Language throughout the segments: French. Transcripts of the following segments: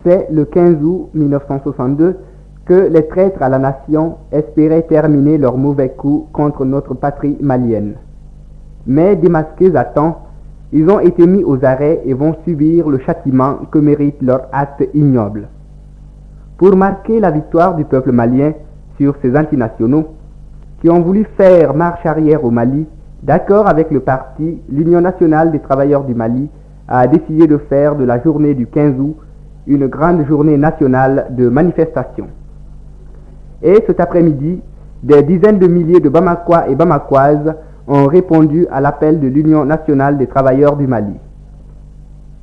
C'est le 15 août 1962 que les traîtres à la nation espéraient terminer leur mauvais coup contre notre patrie malienne. Mais démasqués à temps, ils ont été mis aux arrêts et vont subir le châtiment que mérite leur acte ignoble. Pour marquer la victoire du peuple malien sur ces antinationaux qui ont voulu faire marche arrière au Mali, d'accord avec le parti, l'Union nationale des travailleurs du Mali a décidé de faire de la journée du 15 août une grande journée nationale de manifestation. Et cet après-midi, des dizaines de milliers de Bamakois et Bamakoises ont répondu à l'appel de l'Union nationale des travailleurs du Mali.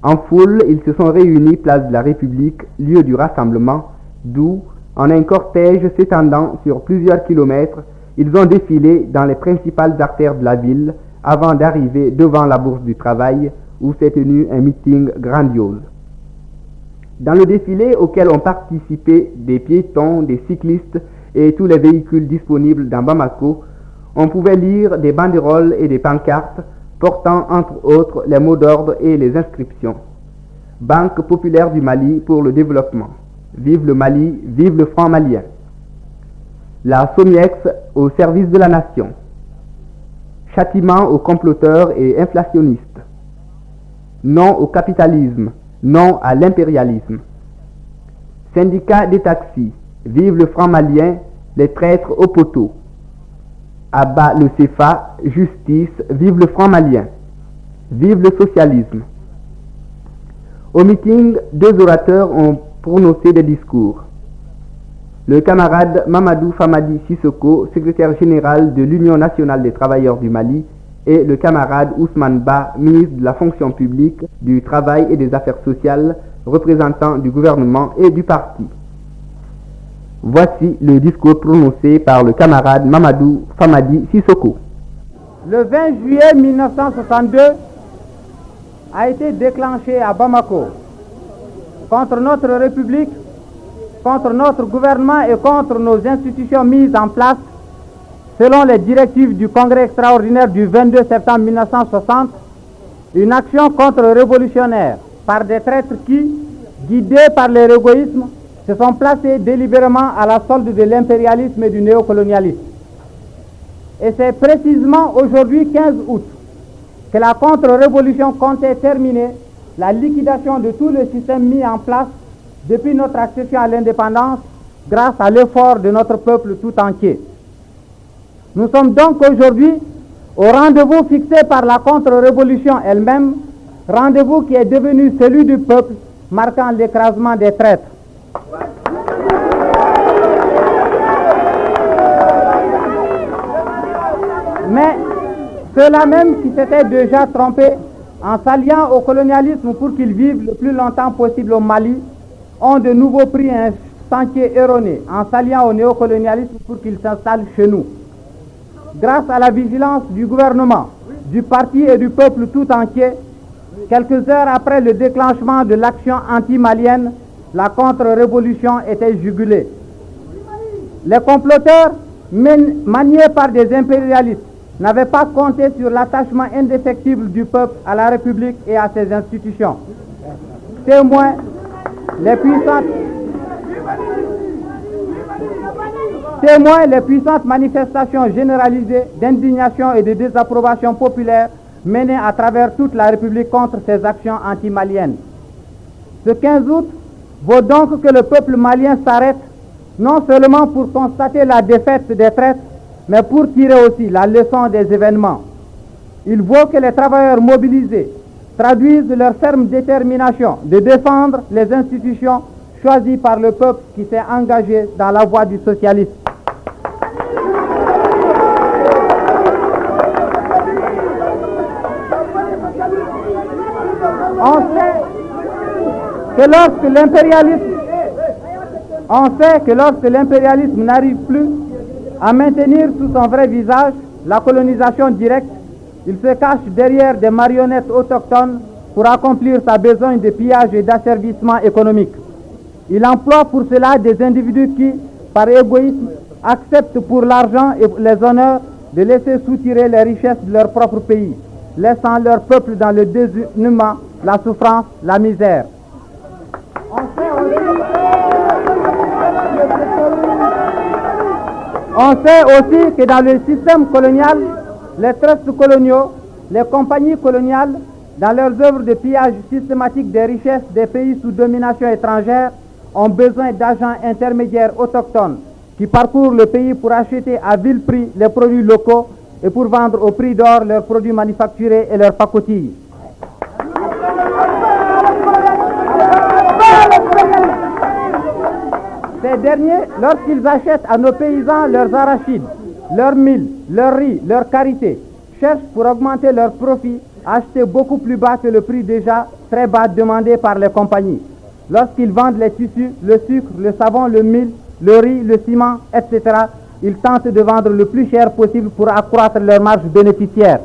En foule, ils se sont réunis place de la République, lieu du rassemblement, d'où, en un cortège s'étendant sur plusieurs kilomètres, ils ont défilé dans les principales artères de la ville avant d'arriver devant la Bourse du Travail où s'est tenu un meeting grandiose. Dans le défilé auquel ont participé des piétons, des cyclistes et tous les véhicules disponibles dans Bamako, on pouvait lire des banderoles et des pancartes portant entre autres les mots d'ordre et les inscriptions. Banque populaire du Mali pour le développement. Vive le Mali, vive le franc malien. La Somiex au service de la nation. Châtiment aux comploteurs et inflationnistes. Non au capitalisme, non à l'impérialisme. Syndicat des taxis. Vive le franc malien, les traîtres au poteau. Abat le CFA, justice, vive le franc malien. Vive le socialisme. Au meeting, deux orateurs ont prononcé des discours. Le camarade Mamadou Famadi Sissoko, secrétaire général de l'Union nationale des travailleurs du Mali, et le camarade Ousmane Ba, ministre de la fonction publique, du travail et des affaires sociales, représentant du gouvernement et du parti. Voici le discours prononcé par le camarade Mamadou Famadi Sissoko. Le 20 juillet 1962 a été déclenché à Bamako contre notre République, contre notre gouvernement et contre nos institutions mises en place selon les directives du Congrès extraordinaire du 22 septembre 1960, une action contre-révolutionnaire par des traîtres qui, guidés par leur égoïsme, se sont placés délibérément à la solde de l'impérialisme et du néocolonialisme. Et c'est précisément aujourd'hui, 15 août, que la contre-révolution comptait terminer la liquidation de tout le système mis en place depuis notre accession à l'indépendance grâce à l'effort de notre peuple tout entier. Nous sommes donc aujourd'hui au rendez-vous fixé par la contre-révolution elle-même, rendez-vous qui est devenu celui du peuple, marquant l'écrasement des traîtres. Mais ceux-là même qui s'étaient déjà trompés en s'alliant au colonialisme pour qu'ils vivent le plus longtemps possible au Mali, ont de nouveau pris un sentier erroné en s'alliant au néocolonialisme pour qu'il s'installe chez nous. Grâce à la vigilance du gouvernement, du parti et du peuple tout entier, quelques heures après le déclenchement de l'action anti-malienne, la contre-révolution était jugulée. Les comploteurs, maniés par des impérialistes, n'avaient pas compté sur l'attachement indéfectible du peuple à la République et à ses institutions. Témoins, les puissantes manifestations généralisées d'indignation et de désapprobation populaire menées à travers toute la République contre ces actions anti-maliennes. Ce 15 août vaut donc que le peuple malien s'arrête, non seulement pour constater la défaite des traîtres, mais pour tirer aussi la leçon des événements. Il vaut que les travailleurs mobilisés traduisent leur ferme détermination de défendre les institutions choisies par le peuple qui s'est engagé dans la voie du socialisme. On sait que lorsque l'impérialisme n'arrive plus à maintenir sous son vrai visage la colonisation directe, il se cache derrière des marionnettes autochtones pour accomplir sa besogne de pillage et d'asservissement économique. Il emploie pour cela des individus qui, par égoïsme, acceptent pour l'argent et les honneurs de laisser soutirer les richesses de leur propre pays, laissant leur peuple dans le désuément, la souffrance, la misère. On sait On sait aussi que dans le système colonial, les trusts coloniaux, les compagnies coloniales, dans leurs œuvres de pillage systématique des richesses des pays sous domination étrangère, ont besoin d'agents intermédiaires autochtones qui parcourent le pays pour acheter à vil prix les produits locaux et pour vendre au prix d'or leurs produits manufacturés et leurs pacotilles. Ces derniers, lorsqu'ils achètent à nos paysans leurs arachides, leurs mil, leur riz, leur karité, cherchent pour augmenter leurs profits à acheter beaucoup plus bas que le prix déjà très bas demandé par les compagnies. Lorsqu'ils vendent les tissus, le sucre, le savon, le mil, le riz, le ciment, etc., ils tentent de vendre le plus cher possible pour accroître leur marge bénéficiaire.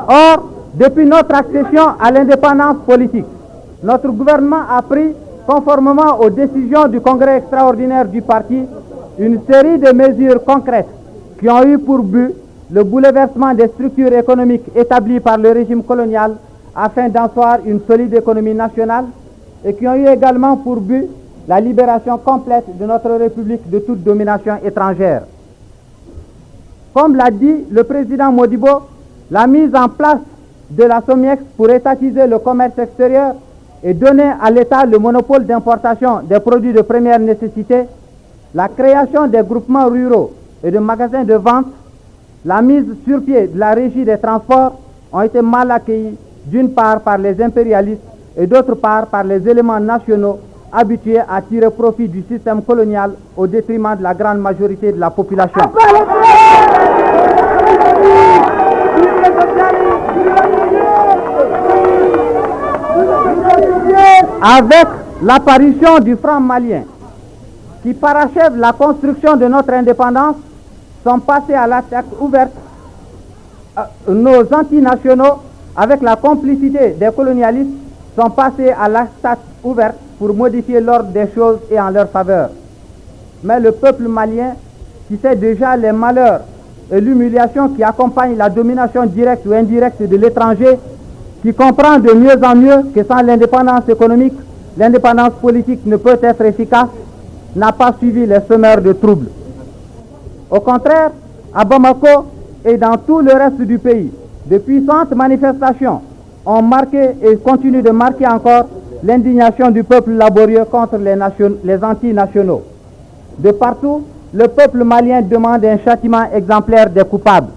Or, depuis notre accession à l'indépendance politique, notre gouvernement a pris, conformément aux décisions du Congrès extraordinaire du parti, une série de mesures concrètes qui ont eu pour but le bouleversement des structures économiques établies par le régime colonial afin d'asseoir une solide économie nationale et qui ont eu également pour but la libération complète de notre République de toute domination étrangère. Comme l'a dit le président Modibo, la mise en place de la SOMIEX pour étatiser le commerce extérieur et donner à l'État le monopole d'importation des produits de première nécessité, la création des groupements ruraux et de magasins de vente, la mise sur pied de la régie des transports ont été mal accueillis, d'une part par les impérialistes et d'autre part par les éléments nationaux habitués à tirer profit du système colonial au détriment de la grande majorité de la population. Avec l'apparition du franc malien, qui parachève la construction de notre indépendance, sont passés à l'attaque ouverte nos antinationaux, avec la complicité des colonialistes, sont passés à l'attaque ouverte pour modifier l'ordre des choses et en leur faveur. Mais le peuple malien, qui sait déjà les malheurs et l'humiliation qui accompagnent la domination directe ou indirecte de l'étranger, qui comprend de mieux en mieux que sans l'indépendance économique, l'indépendance politique ne peut être efficace, n'a pas suivi les semeurs de troubles. Au contraire, à Bamako et dans tout le reste du pays, de puissantes manifestations ont marqué et continuent de marquer encore l'indignation du peuple laborieux contre les antinationaux. De partout, le peuple malien demande un châtiment exemplaire des coupables.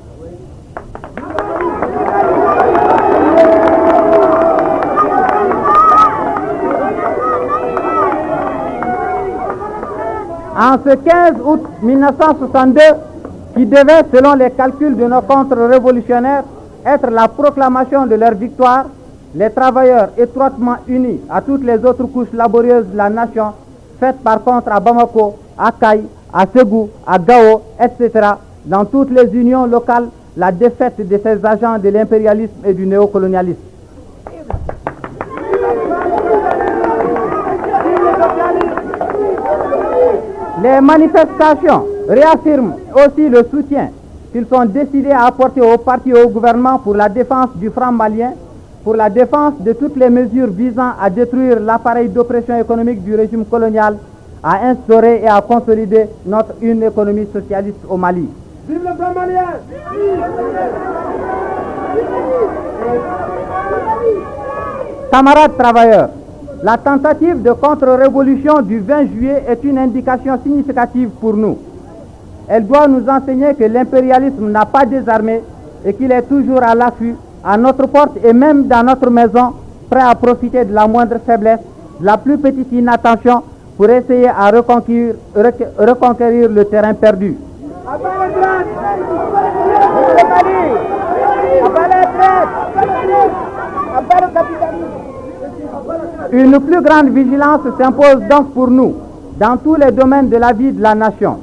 En ce 15 août 1962, qui devait, selon les calculs de nos contre-révolutionnaires, être la proclamation de leur victoire, les travailleurs étroitement unis à toutes les autres couches laborieuses de la nation, faites par contre à Bamako, à Kaï, à Ségou, à Gao, etc., dans toutes les unions locales, la défaite de ces agents de l'impérialisme et du néocolonialisme. Les manifestations réaffirment aussi le soutien qu'ils sont décidés à apporter au parti et au gouvernement pour la défense du franc malien, pour la défense de toutes les mesures visant à détruire l'appareil d'oppression économique du régime colonial, à instaurer et à consolider une économie socialiste au Mali. Vive le franc malien! Camarades travailleurs, la tentative de contre-révolution du 20 juillet est une indication significative pour nous. Elle doit nous enseigner que l'impérialisme n'a pas désarmé et qu'il est toujours à l'affût, à notre porte et même dans notre maison, prêt à profiter de la moindre faiblesse, de la plus petite inattention pour essayer à reconquérir le terrain perdu. Une plus grande vigilance s'impose donc pour nous, dans tous les domaines de la vie de la nation.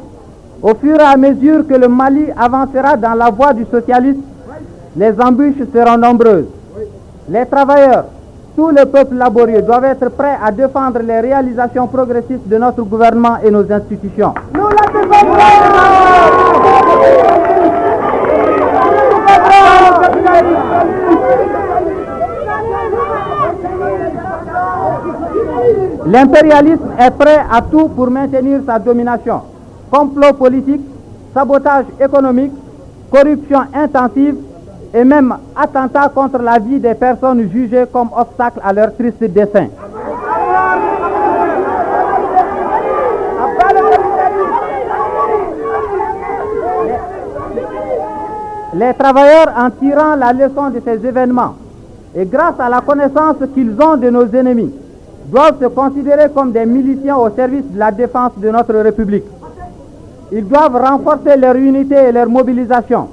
Au fur et à mesure que le Mali avancera dans la voie du socialisme, les embûches seront nombreuses. Les travailleurs, tout le peuple laborieux doivent être prêts à défendre les réalisations progressistes de notre gouvernement et nos institutions. Nous la défendrons! L'impérialisme est prêt à tout pour maintenir sa domination. Complot politique, sabotage économique, corruption intensive et même attentat contre la vie des personnes jugées comme obstacle à leur triste dessein. Les travailleurs, en tirant la leçon de ces événements et grâce à la connaissance qu'ils ont de nos ennemis, doivent se considérer comme des miliciens au service de la défense de notre République. Ils doivent renforcer leur unité et leur mobilisation.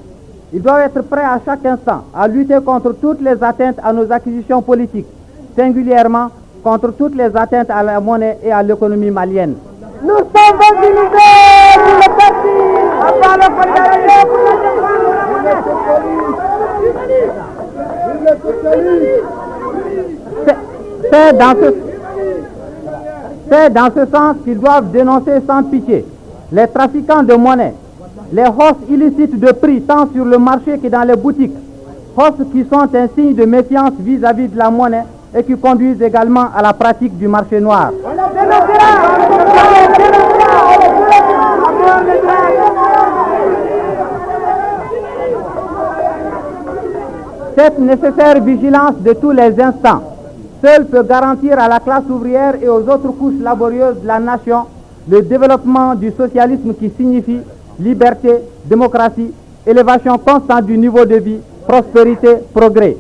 Ils doivent être prêts à chaque instant à lutter contre toutes les atteintes à nos acquisitions politiques, singulièrement contre toutes les atteintes à la monnaie et à l'économie malienne. Nous sommes mobilisés pour le parti. C'est dans ce sens qu'ils doivent dénoncer sans pitié les trafiquants de monnaie, les hausses illicites de prix tant sur le marché que dans les boutiques, hausses qui sont un signe de méfiance vis-à-vis de la monnaie et qui conduisent également à la pratique du marché noir. Cette nécessaire vigilance de tous les instants seule peut garantir à la classe ouvrière et aux autres couches laborieuses de la nation le développement du socialisme qui signifie liberté, démocratie, élévation constante du niveau de vie, prospérité, progrès.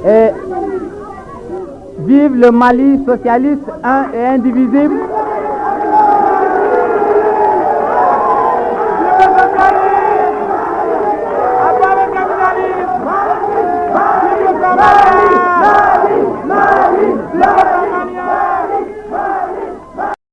Et vive le Mali socialiste, un et indivisible.